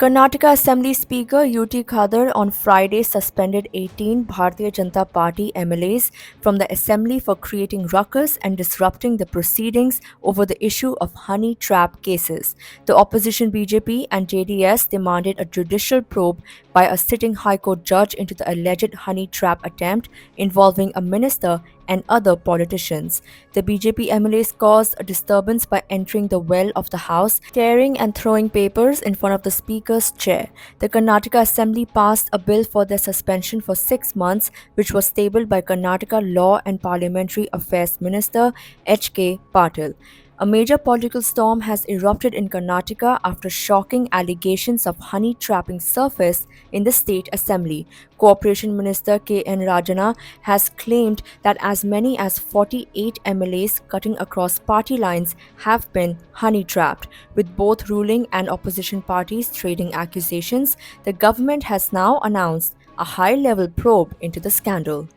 Karnataka Assembly Speaker UT Khadar on Friday suspended 18 Bharatiya Janata Party MLAs from the assembly for creating ruckus and disrupting the proceedings over the issue of honey trap cases. The opposition BJP and JDS demanded a judicial probe by a sitting High Court judge into the alleged honey trap attempt involving a minister and other politicians. The BJP MLAs caused a disturbance by entering the well of the house, tearing and throwing papers in front of the speaker's chair. The Karnataka Assembly passed a bill for their suspension for 6 months, which was tabled by Karnataka Law and Parliamentary Affairs Minister H.K. Patil. A major political storm has erupted in Karnataka after shocking allegations of honey trapping surfaced in the state assembly. Cooperation Minister K.N. Rajana has claimed that as many as 48 MLAs cutting across party lines have been honey trapped. With both ruling and opposition parties trading accusations, the government has now announced a high-level probe into the scandal.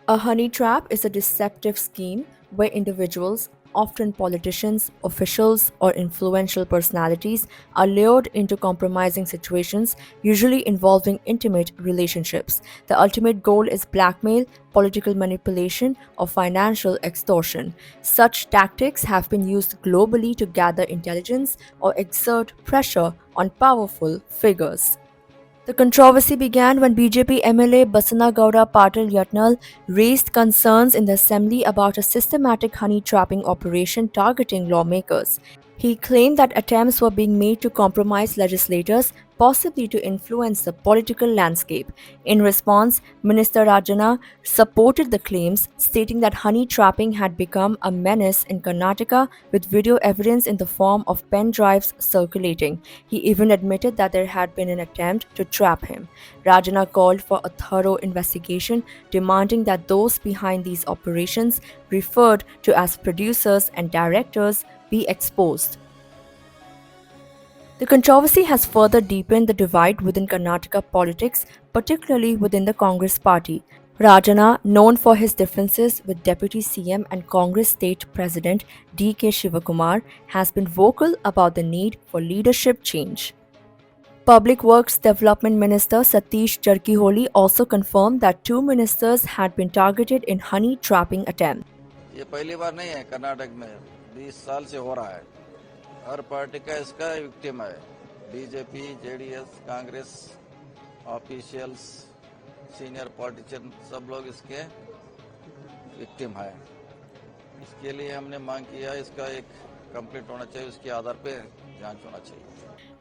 A honey trap is a deceptive scheme where individuals, often politicians, officials, or influential personalities, are lured into compromising situations, usually involving intimate relationships. The ultimate goal is blackmail, political manipulation, or financial extortion. Such tactics have been used globally to gather intelligence or exert pressure on powerful figures. The controversy began when BJP MLA Basana Gowda Patil Yatnal raised concerns in the assembly about a systematic honey trapping operation targeting lawmakers. He claimed that attempts were being made to compromise legislators, possibly to influence the political landscape. In response, Minister Rajana supported the claims, stating that honey trapping had become a menace in Karnataka, with video evidence in the form of pen drives circulating. He even admitted that there had been an attempt to trap him. Rajana called for a thorough investigation, demanding that those behind these operations, referred to as producers and directors, be exposed. The controversy has further deepened the divide within Karnataka politics, particularly within the Congress party. Rajana, known for his differences with Deputy CM and Congress State President D.K. Shivakumar, has been vocal about the need for leadership change. Public Works Development Minister Satish Jarkiholi also confirmed that 2 ministers had been targeted in honey trapping attempts. ये पहली बार नहीं है कर्नाटक में 20 साल से हो रहा है हर पार्टी का इसका विक्टिम है BJP JDS Congress officials senior politician सब लोग इसके विक्टिम है इसके लिए हमने मांग किया इसका एक कंप्लीट होना चाहिए उसके आधार पे जांच होना चाहिए.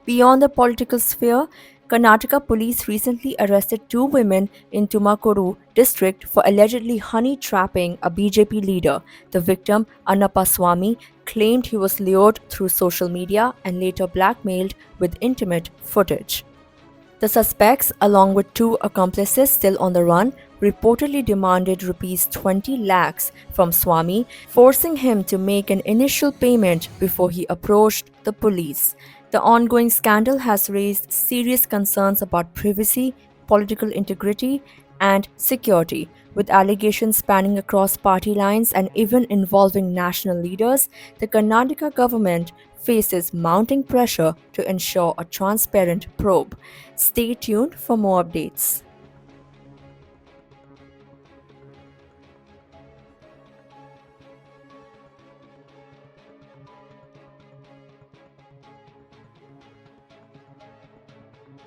Beyond the political sphere, Karnataka police recently arrested 2 women in Tumakuru district for allegedly honey trapping a BJP leader. The victim, Annappa Swamy, claimed he was lured through social media and later blackmailed with intimate footage. The suspects, along with 2 accomplices still on the run, reportedly demanded rupees 20 lakhs from Swamy, forcing him to make an initial payment before he approached the police. The ongoing scandal has raised serious concerns about privacy, political integrity, and security. With allegations spanning across party lines and even involving national leaders, the Karnataka government faces mounting pressure to ensure a transparent probe. Stay tuned for more updates.